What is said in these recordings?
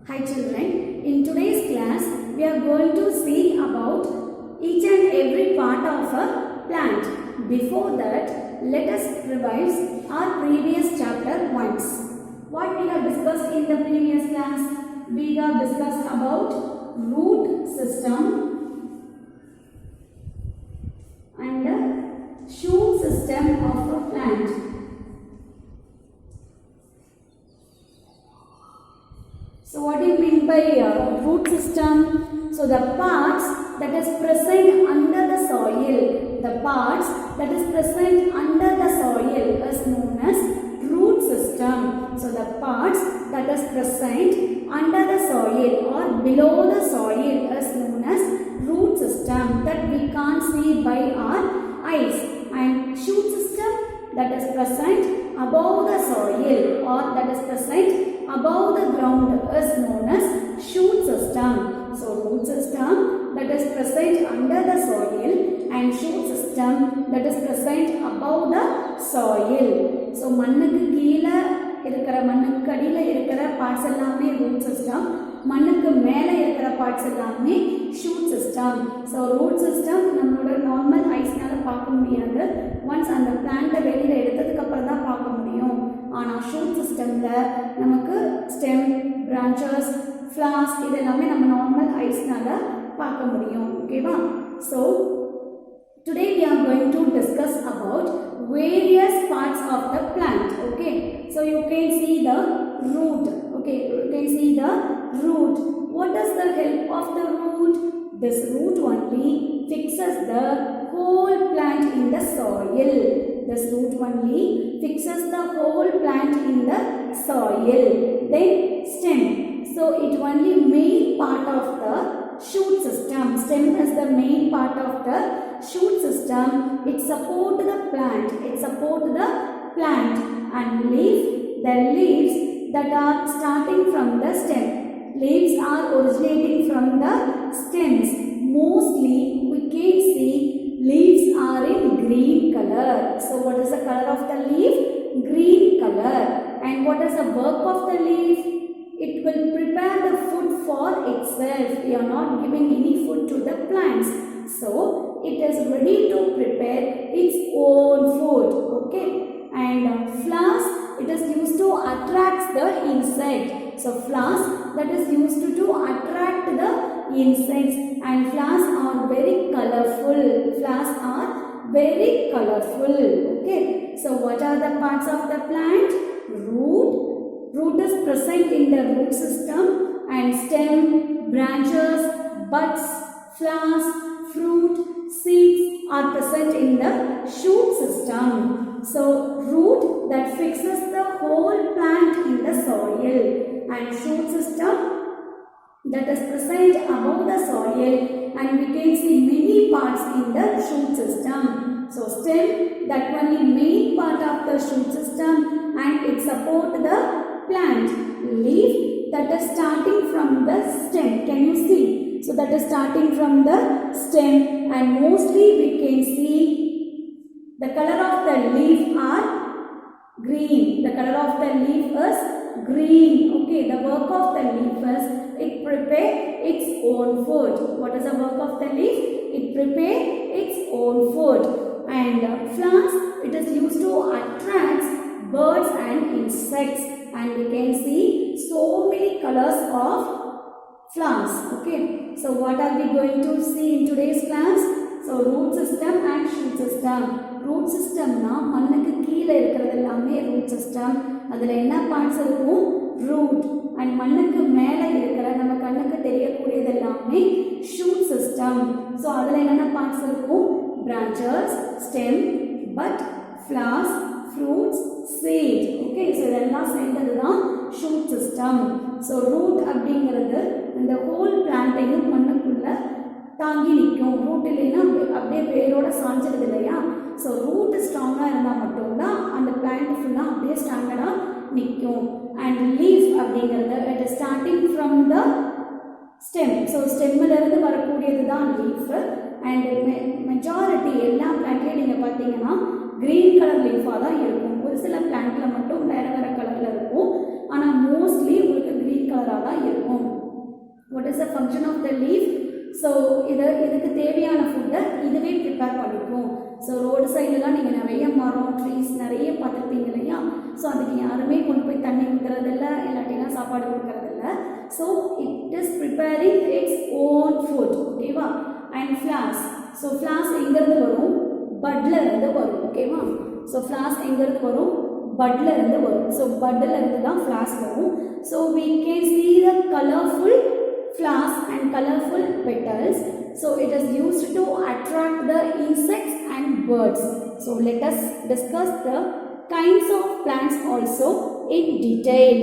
Hi children, in today's class we are going to see about each and every part of a plant. Before that, let us revise our previous chapter once. What we have discussed in the previous class? We have discussed about root system and shoot system of a plant. So what do you mean by root system? So the parts that is present under the soil, the parts that is present under the soil is known as root system. So the parts that is present under the soil or below the soil is known as root system that we can't see by our eyes. And shoot system that is present above the soil or that is present above the ground is known as shoot system. So root system that is present under the soil and shoot system that is present above the soil. So மண்ணுக்கு கீழே இருக்கிற மண்ணுக்கு அடியில இருக்கிற parts எல்லாமே root system, மண்ணுக்கு மேலே இருக்கிற பார்ட்ஸ் எல்லாமே shoot system. So root system நம்மளோட நார்மல் ஐஸ்னால பார்க்க முடியாது. ஒன்ஸ் அந்த பிளான்ட்டை வெளியில் எடுத்ததுக்கு அப்புறம் தான் பார்க்க முடியும். ஆனால் ஷூட் சிஸ்டமில் நமக்கு ஸ்டெம், பிரான்ச்சஸ், ஃப்ளார்ஸ் இது எல்லாமே நம்ம நார்மல் ஐஸ்னால பார்க்க முடியும். ஓகேவா? So today we are going to discuss about various parts of the plant. Okay, so you can see the root. Okay, you can see the root. What is the help of the root? This root only fixes the whole plant in the soil. This root only fixes the whole plant in the soil. Then stem. So it only main part of the shoot system. Stem is the main part of the shoot system. It supports the plant. It supports the plant. And leaf, the leaves that are starting from the stem. Leaves are originating from the stems. Mostly we can see leaves are in green color. So what is the color of the leaf? Green color. And what is the work of the leaf? It will prepare the food for itself. We are not giving any food to the plants. So it is ready to prepare its own food. Okay. And flowers, it is used to attract the insect. So flowers that is used to attract the insects. And flowers are very colorful. Flowers are very colorful. Okay. So what are the parts of the plant? Root. Root is present in the root system, and stem, branches, buds, flowers, fruit, seeds are present in the shoot system. So root that fixes the whole plant in the soil, and shoot system that is present above the soil, and we can see many parts in the shoot system. So stem, that only main part of the shoot system, and it supports the plant. Leaf that is starting from the stem. Can you see? So that is starting from the stem, and mostly we can see the color of the leaf are green. The color of the leaf is green. Okay, the work of the leaf is it prepare its own food. What is the work of the leaf? It prepare its own food. And flowers, it is used to attract birds and insects. And we can see so many colors of flowers. Okay, so what are we going to see in today's class? So root system and shoot system. Root system na மண்ணுக்கு கீழே இருக்கிறது எல்லாமே root system. அதில் என்ன parts இருக்கும்? root. and மண்ணுக்கு மேலே இருக்கிற நம்ம கண்ணுக்கு தெரியக்கூடியது எல்லாமே shoot system. so அதில் என்னென்ன பார்ட்ஸ் இருக்கும்? branches, stem, bud, flowers, fruits, seed. Okay, so இதெல்லாம் சேர்ந்தது தான் shoot system. so root அப்படிங்கிறது இந்த whole பிளான்ட்டையும் மண்ணுக்குள்ள தாங்கி நிற்கும். ரூட் இல்லைன்னா அப்படியே வேரோட சாஞ்சிருது இல்லையா? ஸோ ரூட் ஸ்ட்ராங்காக இருந்தால் மட்டும்தான் அந்த பிளான்ட் ஃபுல்லாக அப்படியே ஸ்டாண்டர்டாக நிற்கும். அண்ட் லீஃப் அப்படிங்கிறது it is starting from the stem. So ஸ்டெம்மிலிருந்து வரக்கூடியது தான் லீஃப். அண்ட் மெஜாரிட்டி எல்லா பிளான்ட்லேயும் நீங்கள் பார்த்தீங்கன்னா க்ரீன் கலர் லீஃபாக தான் இருக்கும். ஒரு சில பிளான்ட்டில் மட்டும் வேறு வேறு கலரில் இருக்கும். ஆனால் மோஸ்ட்லி உங்களுக்கு க்ரீன் கலராக தான் இருக்கும். is the function of the leaf? So இதுக்கு தேவையான ஃபுட்டை இதுவே ப்ரிப்பேர் பண்ணிக்கும். ஸோ ரோடு சைட்லலாம் நீங்கள் நிறைய மரம் ட்ரீஸ் நிறைய பார்த்துருப்பீங்க இல்லையா? ஸோ அதுக்கு யாருமே கொண்டு போய் தண்ணி ஊற்றுறதில்ல, இல்லாட்டினா சாப்பாடு கொடுக்கறதில்ல. So it is preparing its own food. ஓகேவா? And flowers. ஸோ ஃப்ளார்ஸ் எங்கேருந்து வரும்? பட்ல இருந்து வரும். ஓகேவா? ஸோ ஃப்ளார்ஸ் எங்கேருந்து வரும்? பட்ல இருந்து வரும். ஸோ பட்ல இருந்து தான் ஃப்ளார்ஸ் வரும். So we can see the colorful flowers and colorful petals. So it is used to attract the insects and birds. So let us discuss the kinds of plants also in detail.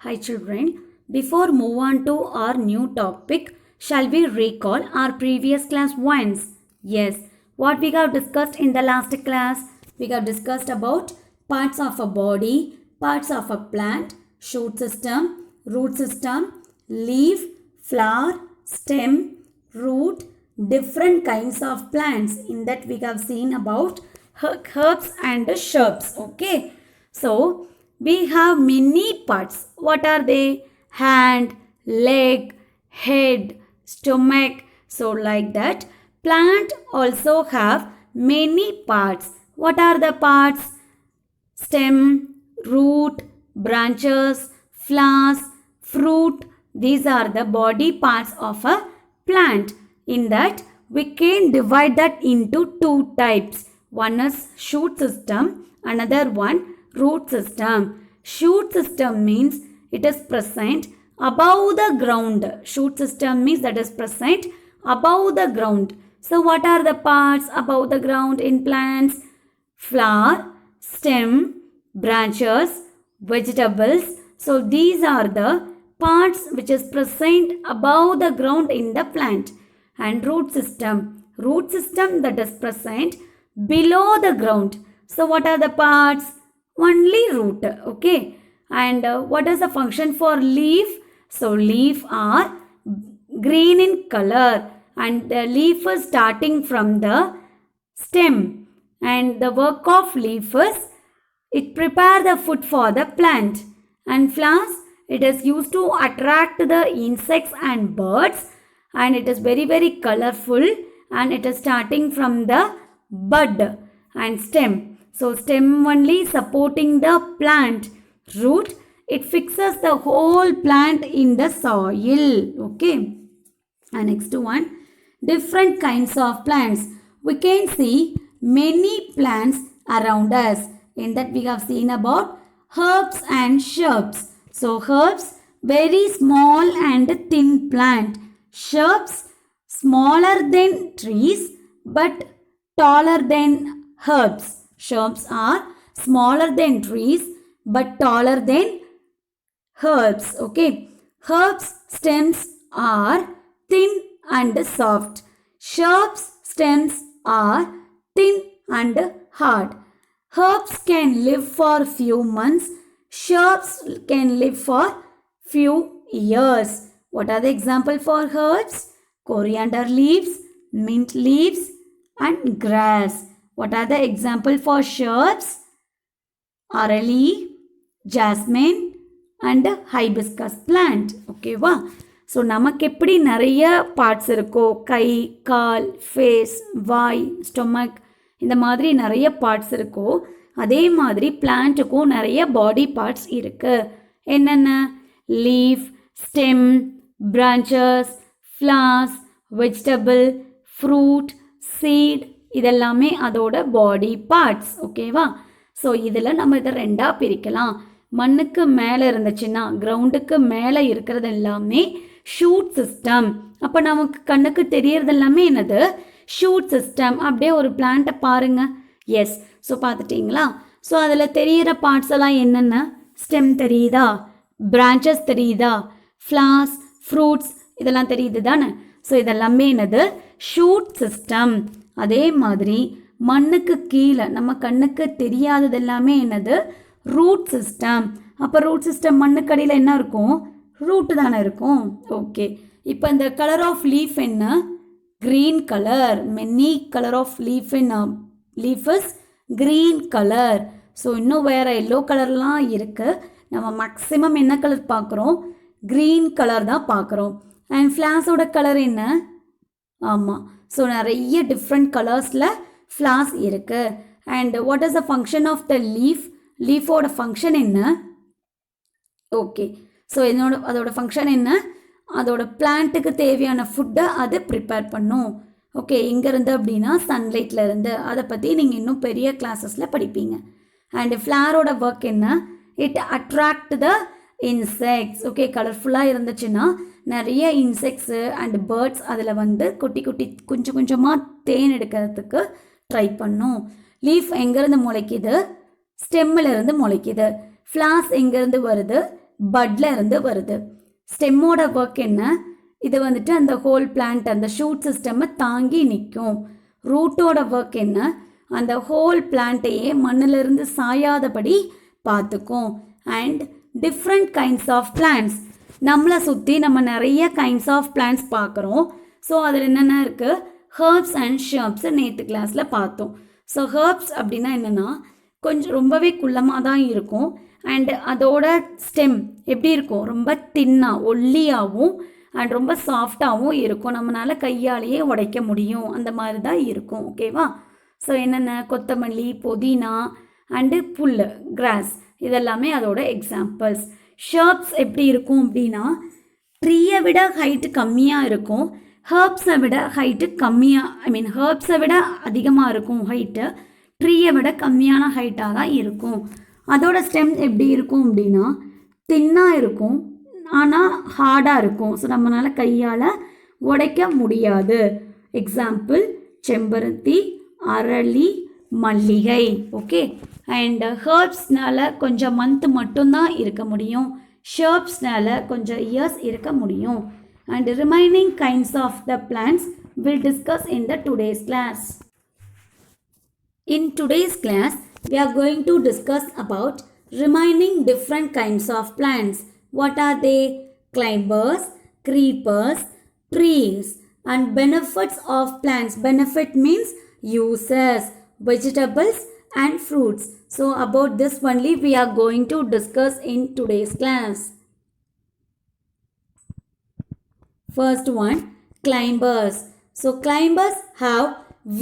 Hi children, before move on to our new topic, shall we recall our previous class once? Yes, what we have discussed in the last class? We have discussed about parts of a body, parts of a plant, shoot system, root system, leaf, flower, stem, root, different kinds of plants. In that we have seen about herbs and shrubs. Okay, so we have many parts. What are they? Hand, leg, head, stomach. So like that, plant also have many parts. What are the parts? Stem, root, branches, flowers, fruit. These are the body parts of a plant. In that, we can divide that into two types. One is shoot system, another one root system. Shoot system means it is present above the ground. Shoot system means that is present above the ground. So what are the parts above the ground in plants? Flower, stem, branches, vegetables. So these are the parts which is present above the ground in the plant. And root system. Root system that is present below the ground. So what are the parts? Only root. Okay. And what is the function for leaf? So leaf are green in color. And the leaf is starting from the stem. And the work of leaf is it prepare the food for the plant. And flowers, it is used to attract the insects and birds, and it is very very colorful, and it is starting from the bud. And stem, so stem only supporting the plant. Root, it fixes the whole plant in the soil. Okay. And next one, different kinds of plants. We can see many plants around us. In that we have seen about herbs and shrubs. So herbs, very small and thin plant. Shrubs, smaller than trees but taller than herbs. Shrubs are smaller than trees but taller than herbs. Okay. Herbs stems are thin and soft. Shrubs stems are thin and hard. Herbs can live for few months. Shrubs can live for few years. What are the example for herbs? Coriander leaves, mint leaves, and grass. What are the example for shrubs? Arali, jasmine, and hibiscus plant. Okay va? So நமக்கு எப்படி நிறைய parts இருக்கோ, கை, கால், face, வாய், stomach, இந்த மாதிரி நிறைய parts இருக்கோ, அதே மாதிரி பிளான்ட்டுக்கும் நிறைய பாடி பார்ட்ஸ் இருக்கு. என்னென்ன? Leaf, stem, branches, flowers, vegetable, fruit, seed, இதெல்லாமே அதோட பாடி பார்ட்ஸ். ஓகேவா? ஸோ இதில் நம்ம இதை ரெண்டாக பிரிக்கலாம். மண்ணுக்கு மேலே இருந்துச்சுன்னா, கிரவுண்டுக்கு மேலே இருக்கிறது எல்லாமே ஷூட் சிஸ்டம். அப்போ நமக்கு கண்ணுக்கு தெரியறது எல்லாமே என்னது? Shoot system. அப்படியே ஒரு பிளான்ட்டை பாருங்க. எஸ். ஸோ பார்த்துட்டிங்களா? ஸோ அதில் தெரிகிற பார்ட்ஸ் எல்லாம் என்னென்ன? ஸ்டெம் தெரியுதா? பிரான்ச்சஸ் தெரியுதா? ஃப்ளார்ஸ், ஃப்ரூட்ஸ், இதெல்லாம் தெரியுது தானே? ஸோ இதெல்லாமே என்னது? Shoot system. அதே மாதிரி மண்ணுக்கு கீழே நம்ம கண்ணுக்கு தெரியாதது எல்லாமே என்னது? Root system. அப்போ ரூட் சிஸ்டம் மண்ணுக்கடியில் என்ன இருக்கும்? ரூட்டு தானே இருக்கும். ஓகே. இப்போ இந்த கலர் ஆஃப் லீஃப் என்ன? green color. Many color of leaf in leaf is green color. So இன்னும் வேறு எல்லோ கலர்லாம் இருக்குது. நம்ம மேக்ஸிமம் என்ன கலர் பார்க்குறோம்? க்ரீன் கலர் தான் பார்க்குறோம். அண்ட் ஃப்ளார்ஸோட கலர் என்ன? ஆமாம், ஸோ நிறைய டிஃப்ரெண்ட் கலர்ஸில் ஃப்ளார்ஸ் இருக்குது. And what is the function of the leaf? லீஃபோட ஃபங்க்ஷன் என்ன? ஓகே, ஸோ அதோட ஃபங்க்ஷன் என்ன? அதோட பிளான்ட்டுக்கு தேவையான ஃபுட்டை அது ப்ரிப்பேர் பண்ணும். ஓகே, எங்கேருந்து அப்படின்னா சன்லைட்டில் இருந்து. அதை பற்றி நீங்கள் இன்னும் பெரிய கிளாஸஸில் படிப்பீங்க. அண்ட் ஃப்ளாரோட ஒர்க் என்ன? It attract the insects. Okay, கலர்ஃபுல்லாக இருந்துச்சுன்னா நிறைய இன்செக்ட்ஸு அண்ட் பேர்ட்ஸ் அதில் வந்து குட்டி குட்டி கொஞ்சம் கொஞ்சமாக தேன் எடுக்கிறதுக்கு ட்ரை பண்ணும். லீஃப் எங்கேருந்து முளைக்குது? ஸ்டெம்மில் இருந்து முளைக்குது. ஃப்ளார்ஸ் எங்கேருந்து வருது? பட்ல இருந்து வருது. ஸ்டெம்மோட ஒர்க் என்ன? இது வந்துட்டு அந்த ஹோல் பிளான்ட் அந்த ஷூட் சிஸ்டம்மை தாங்கி நிற்கும். ரூட்டோட ஒர்க் என்ன? அந்த ஹோல் பிளான்ட்டையே மண்ணிலிருந்து சாயாதபடி பார்த்துக்கும். And different kinds of plants, நம்மளை சுற்றி நம்ம நிறைய கைண்ட்ஸ் ஆஃப் பிளான்ட்ஸ் பார்க்குறோம். ஸோ அதில் என்னென்ன இருக்குது? ஹர்ப்ஸ் அண்ட் ஷர்ப்ஸ் நேற்று கிளாஸில் பார்த்தோம். ஸோ ஹர்ப்ஸ் அப்படின்னா என்னென்னா கொஞ்சம் ரொம்பவே குள்ளமாக தான் இருக்கும். அண்ட் அதோட ஸ்டெம் எப்படி இருக்கும்? ரொம்ப தின்னாக ஒல்லியாகவும் அண்ட் ரொம்ப சாஃப்டாகவும் இருக்கும். நம்மளால் கையாலேயே உடைக்க முடியும், அந்த மாதிரி தான் இருக்கும். ஓகேவா? ஸோ என்னென்ன? கொத்தமல்லி, புதினா அண்டு புல், கிராஸ், இதெல்லாமே அதோட எக்ஸாம்பிள்ஸ். ஷர்ப்ஸ் எப்படி இருக்கும் அப்படின்னா ட்ரீயை விட ஹைட்டு கம்மியாக இருக்கும். ஹர்ப்ஸை விட ஹைட்டு கம்மியாக ஹர்ப்ஸை விட அதிகமாக இருக்கும் ஹைட்டு. ட்ரீயை விட கம்மியான ஹைட்டாக தான் இருக்கும். அதோட ஸ்டெம் எப்படி இருக்கும் அப்படின்னா தின்னாக இருக்கும், ஆனால் ஹார்டாக இருக்கும். ஸோ நம்மளால் கையால் உடைக்க முடியாது. எக்ஸாம்பிள் செம்பருத்தி, அரளி, மல்லிகை. ஓகே, அண்ட் ஹர்ப்ஸ்னால் கொஞ்சம் மந்த் மட்டும்தான் இருக்க முடியும். ஷர்ப்ஸ்னால் கொஞ்சம் இயர்ஸ் இருக்க முடியும். And remaining kinds of the plants will discuss in the today's class. In today's class, we are going to discuss about remaining different kinds of plants. What are they? Climbers, creepers, trees, and benefits of plants. Benefit means uses, vegetables and fruits. So about this only we are going to discuss in today's class. First one, climbers. So climbers have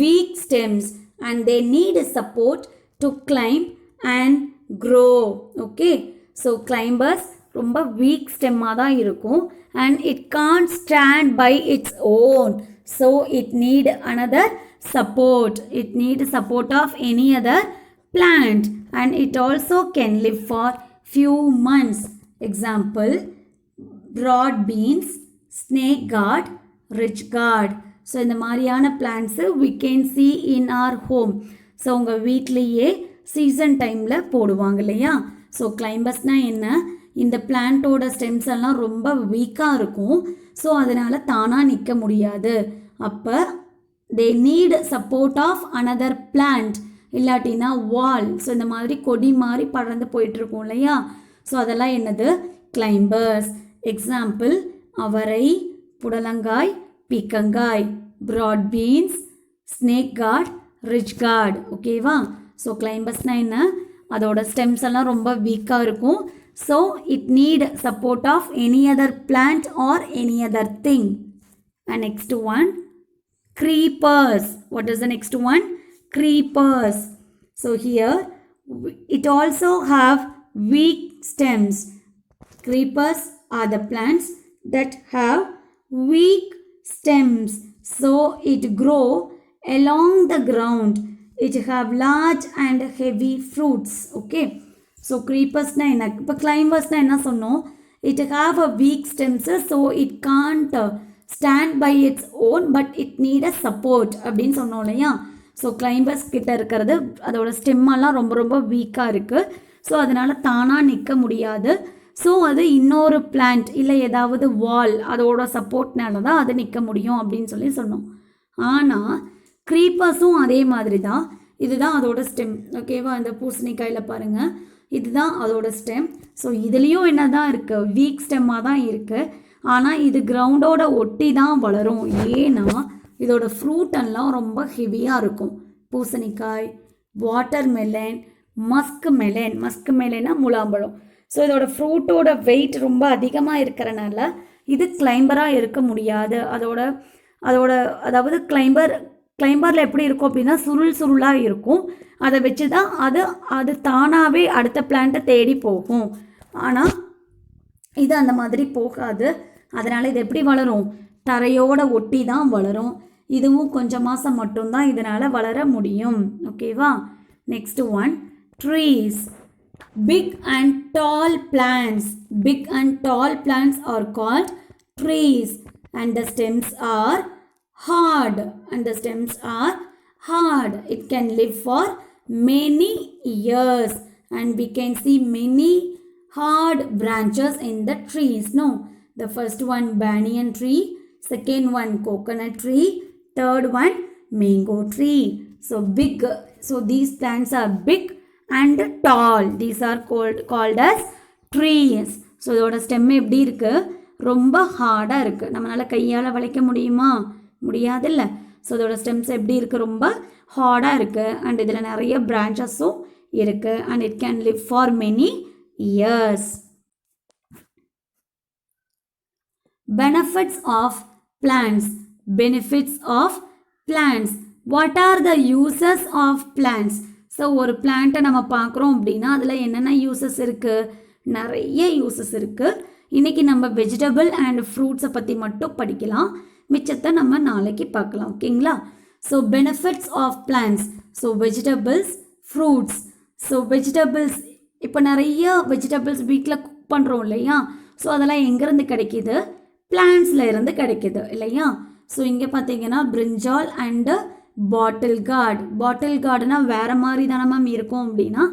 weak stems and they need support to climb and grow. Okay, so climbers ரொம்ப weak stemமாக தான் இருக்கும் and it can't stand by its own, so it need another support. It need support of any other plant and it also can live for few months. Example, broad beans, snake gourd, rich gourd. So இந்த மாதிரியான plants we can see in our home. So உங்கள் வீட்லேயே season டைமில் போடுவாங்க இல்லையா? So கிளைம்பர்ஸ்னால் என்ன? இந்த பிளான்ட்டோட ஸ்டெம்ஸ் எல்லாம் ரொம்ப வீக்காக இருக்கும். ஸோ அதனால் தானாக நிற்க முடியாது. அப்போ they need support of another plant, இல்லாட்டினா வால். ஸோ இந்த மாதிரி கொடி மாதிரி பறந்து போயிட்டுருக்கும் இல்லையா? ஸோ அதெல்லாம் என்னது? கிளைம்பர்ஸ். எக்ஸாம்பிள் அவரை, புடலங்காய், பீக்கங்காய், broad beans, snake gourd, rich gourd. ஓகேவா? ஸோ கிளைம்பர்ஸ்னால் என்ன? அதோட ஸ்டெம்ஸ் எல்லாம் ரொம்ப வீக்காக இருக்கும். So it need support of any other plant or any other thing. And next one, creepers. What is the next one? Creepers. So here it also have weak stems. Creepers are the plants that have weak stems, so it grow along the ground. It have large and heavy fruits. Okay, so creepers na enna? Ipo climbers na enna sonnom? It have a weak stems, so it can't stand by its own, but it need a support அப்படினு சொன்னோம் இல்லையா? So climbers கிட்ட இருக்கிறது அதோட ஸ்டெம்மெல்லாம் ரொம்ப ரொம்ப வீக்காக இருக்குது. ஸோ அதனால் தானாக நிற்க முடியாது. ஸோ அது இன்னொரு பிளான்ட் இல்லை ஏதாவது வால் அதோட சப்போர்ட்னால தான் அது நிற்க முடியும் அப்படின்னு சொல்லி சொன்னோம். ஆனால் க்ரீப்பர்ஸும் அதே மாதிரி தான். இதுதான் அதோட ஸ்டெம். ஓகேவா? இந்த பூசணிக்காயில் பாருங்கள், இதுதான் அதோட ஸ்டெம். ஸோ இதுலேயும் என்ன தான் இருக்குது? வீக் ஸ்டெம்மாக தான் இருக்குது. ஆனால் இது கிரவுண்டோட ஒட்டி தான் வளரும். ஏன்னா இதோட ஃப்ரூட் எல்லாம் ரொம்ப ஹெவியாக இருக்கும். பூசணிக்காய், water melon, musk melon. Musk மெலன்னா முலாம்பழம். ஸோ இதோட ஃப்ரூட்டோட வெயிட் ரொம்ப அதிகமாக இருக்கிறனால இது கிளைம்பராக இருக்க முடியாது. அதோட அதாவது கிளைம்பரில் எப்படி இருக்கும் அப்படின்னா சுருளாக இருக்கும். அதை வச்சு தான் அது தானாகவே அடுத்த பிளான்ட்டை தேடி போகும். ஆனால் இது அந்த மாதிரி போகாது. அதனால் இது எப்படி வளரும்? தரையோட ஒட்டி தான் வளரும். இதுவும் கொஞ்சம் மாதம் மட்டும்தான் இதனால் வளர முடியும். ஓகேவா? Next one, trees. Big and tall plants. Big and tall plants are called trees, and the stems are hard. It can live for many years, and we can see many hard branches in the trees. No, the first one banyan tree, second one coconut tree, third one mango tree. So these plants are big and tall. These are called as trees. So இதோட stem எப்படி இருக்குது? ரொம்ப ஹார்டாக இருக்குது. நம்மளால் கையால் வளைக்க முடியுமா? முடியாதில்ல. ஸோ இதோட ஸ்டெம்ஸ் எப்படி இருக்குது? ரொம்ப ஹார்டாக இருக்குது. அண்ட் இதில் நிறைய பிரான்ச்சஸும் இருக்குது. And it can live for many years. Benefits of plants. What are the uses of plants? So ஒரு பிளான்ட்டை நம்ம பார்க்குறோம் அப்படின்னா அதில் என்னென்ன யூசஸ் இருக்குது? நிறைய யூசஸ் இருக்குது. இன்றைக்கி நம்ம வெஜிடபிள் அண்ட் ஃப்ரூட்ஸை பற்றி மட்டும் படிக்கலாம். மிச்சத்தை நம்ம நாளைக்கு பார்க்கலாம். ஓகேங்களா? So benefits of plants. So vegetables, fruits. So vegetables, இப்போ நிறைய வெஜிடபிள்ஸ் வீட்டில் குக் பண்ணுறோம் இல்லையா? ஸோ அதெல்லாம் எங்கேருந்து கிடைக்கிது? பிளான்ட்ஸில் இருந்து கிடைக்கிது இல்லையா? ஸோ இங்கே பார்த்தீங்கன்னா பிரிஞ்சால் அண்டு பாட்டில் கார்டுனா வேறு மாதிரி தானே மேம் இருக்கும் அப்படின்னா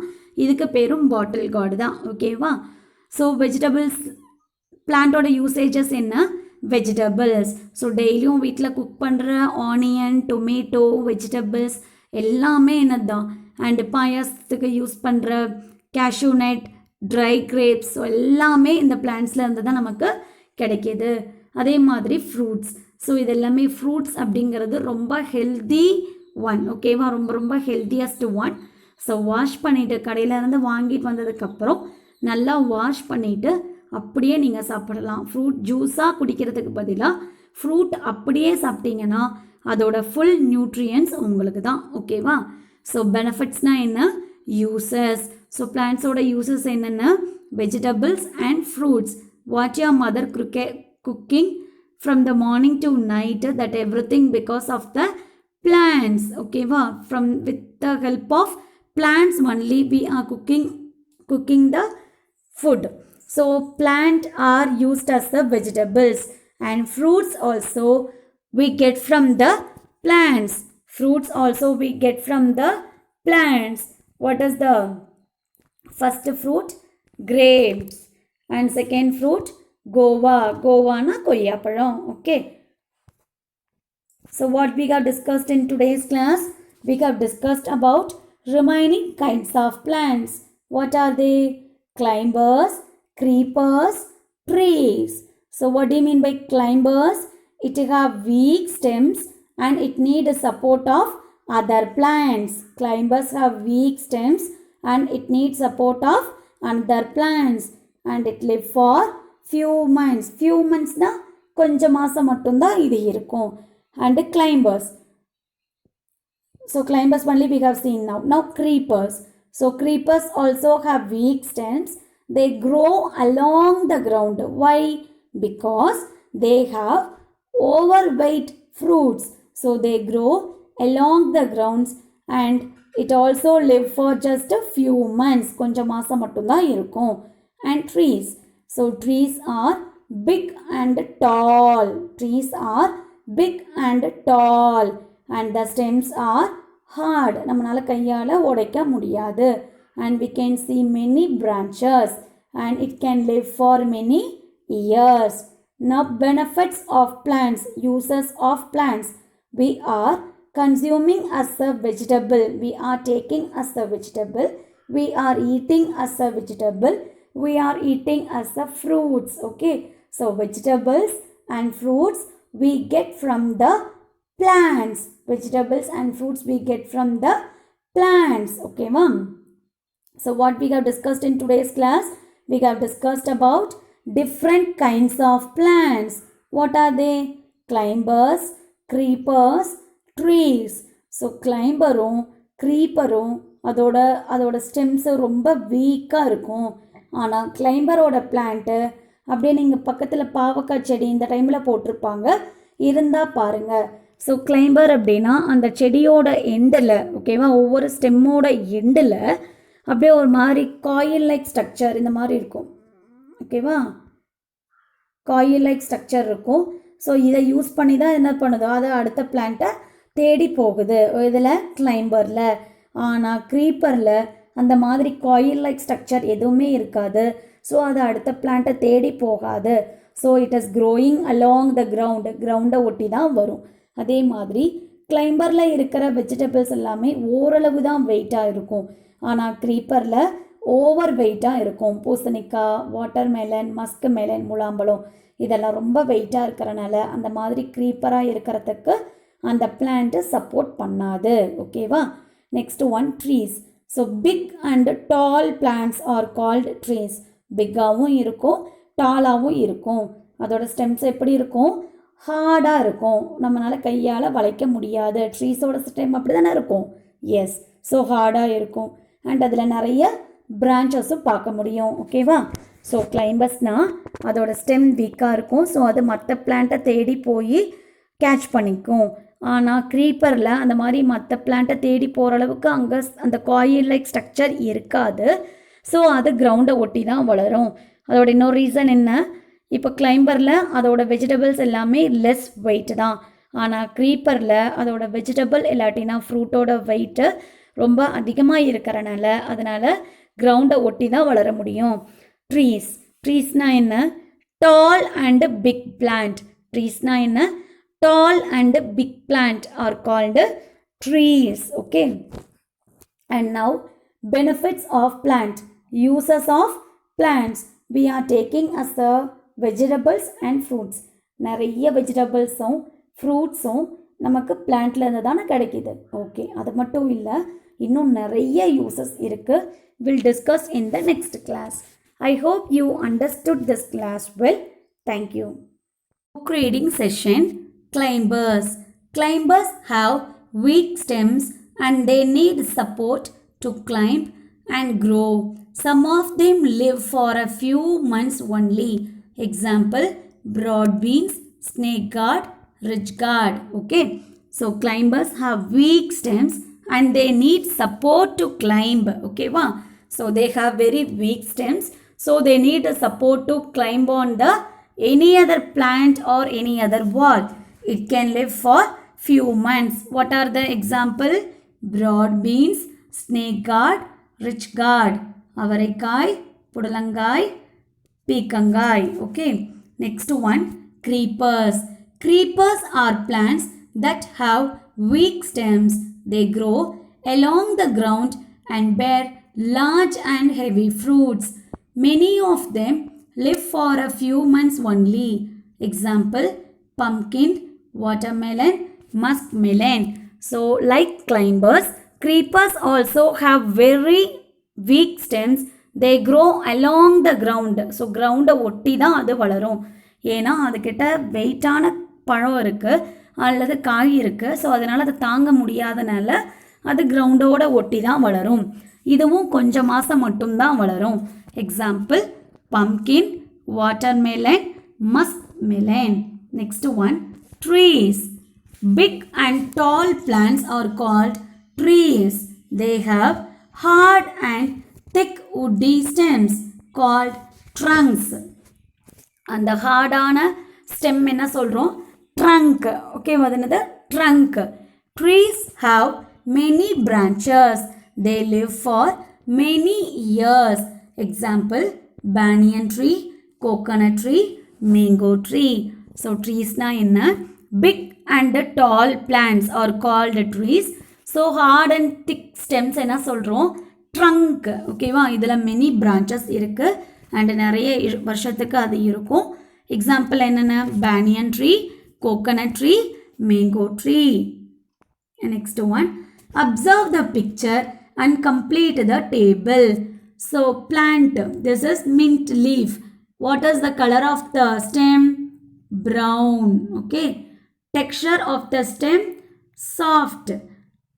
இதுக்கு பேரும் பாட்டில் கார்டு தான். ஓகேவா? ஸோ வெஜிடபிள்ஸ், பிளான்ட்டோட யூசேஜஸ் என்ன? வெஜிடபிள்ஸ். ஸோ டெய்லியும் வீட்டில் குக் பண்ணுற ஆனியன், டொமேட்டோ, வெஜிடபிள்ஸ் எல்லாமே என்னது தான். அண்டு பாயாசத்துக்கு யூஸ் பண்ணுற cashew nut, try grapes, so எல்லாமே இந்த பிளான்ட்ஸில் இருந்து தான் நமக்கு கிடைக்கிது. அதே மாதிரி ஃப்ரூட்ஸ். ஸோ இது எல்லாமே ஃப்ரூட்ஸ் அப்படிங்கிறது ரொம்ப ஹெல்தி ஒன். ஓகேவா? ரொம்ப ஹெல்த்தியஸ்ட் ஒன். ஸோ வாஷ் பண்ணிவிட்டு கடையிலேருந்து வாங்கிட்டு வந்ததுக்கப்புறம் நல்லா வாஷ் பண்ணிவிட்டு அப்படியே நீங்கள் சாப்பிடலாம். ஃப்ரூட் ஜூஸாக குடிக்கிறதுக்கு பதிலாக ஃப்ரூட் அப்படியே சாப்பிட்டீங்கன்னா அதோட ஃபுல் நியூட்ரியன்ஸ் உங்களுக்கு தான். ஓகேவா? ஸோ பெனிஃபிட்ஸ்னால் என்ன? யூசஸ். ஸோ பிளான்ட்ஸோட யூசஸ் என்னென்ன? Vegetables and fruits. What your mother cooking from the morning to night, that everything because of the plants. Okay va? With the help of plants only we are cooking the food. So plant are used as the vegetables, and fruits also we get from the plants. What is the first fruit? Grapes. And second fruit கோவானா கொய்யாப்பழம். Okay. So what we have discussed in today's class? We have discussed about remaining kinds of plants. What are they? Climbers, creepers, trees. So what do you mean by climbers? It have weak stems and it need a support of other plants. Climbers have weak stems and it needs support of other plants, and it live for few months தான், கொஞ்சம் மாதம் மட்டும்தான் இது இருக்கும். And climbers. So climbers only we have seen now. Now creepers. So creepers also have weak stems. They grow along the ground. Why? Because they have overweight fruits. So they grow along the grounds and it also live for just a few months. கொஞ்சம் மாதம் மட்டும்தான் இருக்கும். And trees. So trees are big and tall. And the stems are hard. நம்மளால கையால் உடைக்க முடியாது. And we can see many branches and it can live for many years. Now benefits of plants, uses of plants. We are consuming as a vegetable. We are taking as a vegetable. We are eating as a vegetable. We are eating as a fruits. Okay, so vegetables and fruits we get from the plants. Vegetables and fruits we get from the plants. Okay ma'am? So what we have discussed in today's class? we have discussed about different kinds of plants. What are they? Climbers, creepers, trees. So climberும் creeperும் அதோட stems ரொம்ப வீக்காக இருக்கும். ஆனால் கிளைம்பரோட plant அப்படியே நீங்கள் பக்கத்தில் பாவக்காய் செடி இந்த டைமில் போட்டிருப்பாங்க, இருந்தால் பாருங்கள். ஸோ கிளைம்பர் அப்படின்னா அந்த செடியோட எண்டில், ஓகேவா, ஒவ்வொரு ஸ்டெம்மோட எண்டில் அப்படியே ஒரு மாதிரி காயில் லைக் ஸ்ட்ரக்சர் இந்த மாதிரி இருக்கும், ஓகேவா, காயில் லைக் ஸ்ட்ரக்சர் இருக்கும். ஸோ இதை யூஸ் பண்ணி தான் என்ன பண்ணுதோ அதை அடுத்த பிளான்ட்டை தேடி போகுது இதில் கிளைம்பரில். ஆனால் க்ரீப்பரில் அந்த மாதிரி காயில் லைக் ஸ்ட்ரக்சர் எதுவுமே இருக்காது. ஸோ அது அடுத்த பிளான்ட்டை தேடி போகாது. So it is growing along the கிரவுண்டை ஒட்டி தான் வரும். அதே மாதிரி கிளைம்பரில் இருக்கிற வெஜிடபிள்ஸ் எல்லாமே ஓரளவு தான் வெயிட்டாக இருக்கும். ஆனால் க்ரீப்பரில் ஓவர் வெயிட்டாக இருக்கும். பூசணிக்காய், வாட்டர்மெலன், மஸ்க் மெலன், முலாம்பழம் இதெல்லாம் ரொம்ப வெயிட்டாக இருக்கிறனால அந்த மாதிரி க்ரீப்பராக இருக்கிறதுக்கு அந்த பிளான்ட்டு சப்போர்ட் பண்ணாது, ஓகேவா. Next one trees. So big and tall plants are called trees. பிக்காகவும் இருக்கும், டாலாகவும் இருக்கும். அதோட ஸ்டெம்ஸ் எப்படி இருக்கும்? ஹார்டாக இருக்கும், நம்மளால் கையால் வளைக்க முடியாது. ட்ரீஸோட ஸ்டெம் அப்படி தானே இருக்கும். எஸ், ஸோ ஹார்டாக இருக்கும். அண்ட் அதில் நிறைய பிரான்ச்சஸும் பார்க்க முடியும், ஓகேவா. ஸோ கிளைம்பர்ஸ்னால் அதோட ஸ்டெம் வீக்காக இருக்கும். ஸோ அது மற்ற பிளான்ட்டை தேடி போய் கேட்ச் பண்ணிக்கும். ஆனால் க்ரீப்பரில் அந்த மாதிரி மற்ற பிளான்ட்டை தேடி போகிற அளவுக்கு அங்கே அந்த காயில் லைக் ஸ்ட்ரக்சர் இருக்காது. ஸோ அது கிரவுண்டை ஒட்டி தான் வளரும். அதோட இன்னொரு ரீசன் என்ன? இப்போ கிளைம்பரில் அதோட வெஜிடபிள்ஸ் எல்லாமே லெஸ் வெயிட் தான். ஆனால் க்ரீப்பரில் அதோட வெஜிடபிள் இல்லாட்டினா ஃப்ரூட்டோட வெயிட்டு ரொம்ப அதிகமாக இருக்கிறனால அதனால் கிரவுண்டை ஒட்டி தான் வளர முடியும். ட்ரீஸ்னால் என்ன? டால் அண்ட் பிக் பிளான்ட். ட்ரீஸ்னால் என்ன? Tall and big plant are called trees, okay. And now benefits of plant, uses of plants. We are taking as the vegetables and fruits. நிறைய வெஜிடபிள்ஸும் ஃப்ரூட்ஸும் நமக்கு பிளான்ட்லேருந்து தானே கிடைக்கிது. ஓகே, அது மட்டும் இல்லை, இன்னும் நிறைய யூசஸ் இருக்குது. Will discuss in the next class. I hope you understood this class well. Thank you. Book reading session. Climbers have weak stems and they need support to climb and grow. Some of them live for a few months only. Example, broad beans, snake gourd, ridge gourd. Okay, so climbers have weak stems and they need support to climb. Okay, wow. So they have very weak stems, so they need a support to climb on the any other plant or any other wall. It can live for few months. What are the example? Broad beans, snake gourd, ridge gourd, avarai, pudalangai, peekangai. Okay. Next one, creepers. Creepers are plants that have weak stems. They grow along the ground and bear large and heavy fruits. Many of them live for a few months only. Example, pumpkin, watermelon, musk melon. So like climbers, creepers also have very weak stems. They grow along the ground. So ground ஒட்டி தான் அது வளரும். ஏன்னா அதுக்கிட்ட வெயிட்டான பழம் இருக்குது அல்லது காய் இருக்குது. ஸோ அதனால் அதை தாங்க முடியாதனால அது கிரவுண்டோட ஒட்டி தான் வளரும். இதுவும் கொஞ்சம் மாதம் மட்டும்தான் வளரும். Example, pumpkin, watermelon, musk melon. Next one, trees. Big and tall plants are called trees. They have hard and thick woody stems called trunks. அந்த ஹார்டான ஸ்டெம் என்ன சொல்கிறோம்? ட்ரங்க். ஓகே, அது trunk. Trees have many branches. They live for many years. Example, banyan tree, coconut tree, mango tree. So trees na enna? Big and tall plants are called trees. So hard and thick stems enna solrom? Trunk. Okay va, idhula many branches irukku and nariya varshathukku adu irukum. Example enna? Banyan tree, coconut tree, mango tree. And next one, observe the picture and complete the table. So plant, this is mint leaf. What is the color of the stem? Brown. Okay. Texture of the stem? Soft.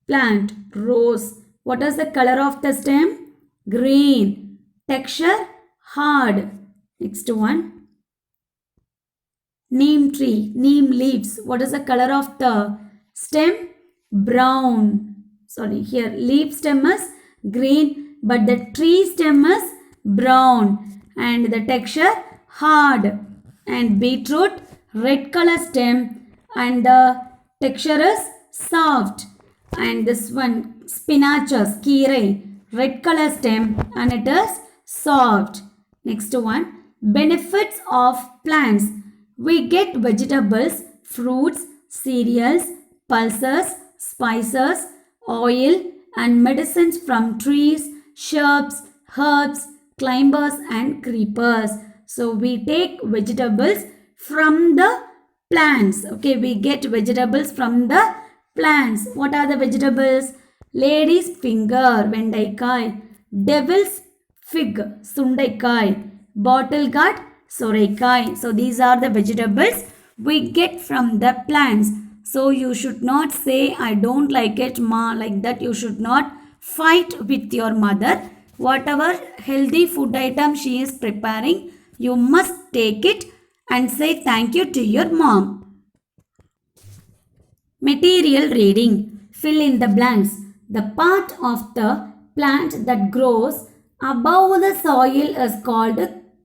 Plant, rose. What is the color of the stem? Green. Texture? Hard. Next one. Neem tree, neem leaves. What is the color of the stem? Brown. Sorry, here leaf stem is green, but the tree stem is brown. And the texture hard. And beetroot, red color stem, and the texture is soft. And this one, spinaches, kீரை, red color stem, and it is soft. Next one, benefits of plants. We get vegetables, fruits, cereals, pulses, spices, oil, and medicines from trees, shrubs, herbs, climbers, and creepers. So we take vegetables from the plants. Okay, we get vegetables from the plants. What are the vegetables? Lady's finger, vendaikai. Devil's fig, sundaikai. Bottle gourd, sorekai. So these are the vegetables we get from the plants. So you should not say, I don't like it, ma, like that. You should not fight with your mother. Whatever healthy food item she is preparing, you must take it and say thank you to your mom. Material reading. Fill in the blanks. The part of the plant that grows above the soil is called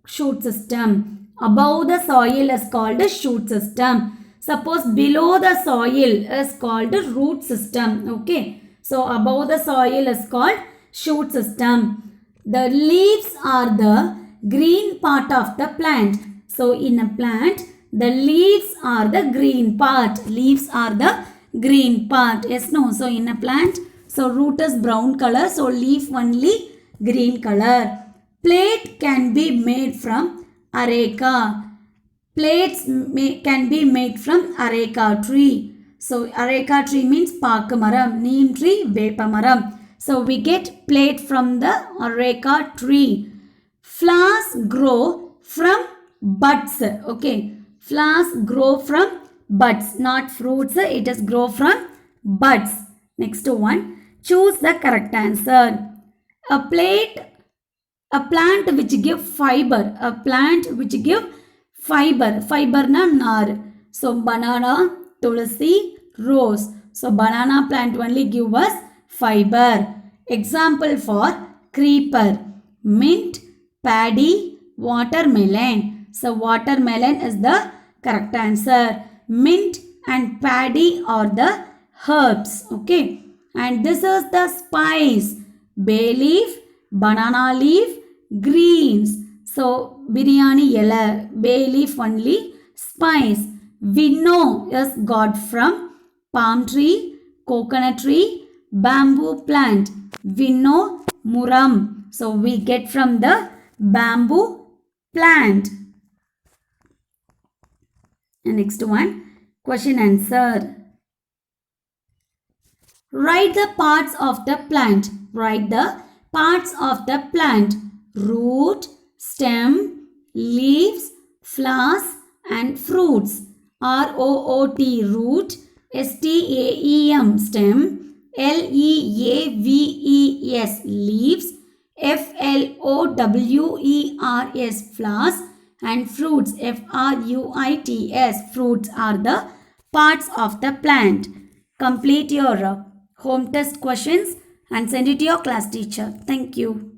shoot system. Above the soil is called a shoot system. Suppose below the soil is called a root system. Okay. So above the soil is called shoot system. The leaves are the green part of the plant. So in a plant, the leaves are the green part. Leaves are the green part. Yes, no. So in a plant, so root is brown color. So leaf only green color. Plate can be made from areca. Plates can be made from areca tree. So areca tree means pakamaram. Neem tree, vepamaram. So we get plate from the areca tree. Flowers grow from buds. Okay. Flowers grow from buds, not fruits. It is grow from buds. Next one. Choose the correct answer. A plant which give fiber. A plant which give fiber. Fiber na nar. So banana, tulsi, rose. So banana plant only give us fiber. Example for creeper. Mint, paddy, watermelon. So watermelon is the correct answer. Mint and paddy are the herbs. Okay. And this is the spice. Bay leaf, banana leaf, greens. So biryani yellow, bay leaf only, spice. We know is got from palm tree, coconut tree, bamboo plant. We know muram. So we get from the bamboo plant. And next one, question answer. Write the parts of the plant. Write the parts of the plant. Root, stem, leaves, flowers and fruits. R-O-O-T, root. S-T-A-E-M, stem. L-E-A-V-E-S, leaves. F-L-O-W-E-R-S, flowers. And fruits, F-R-U-I-T-S, fruits are the parts of the plant. Complete your home test questions and send it to your class teacher. Thank you.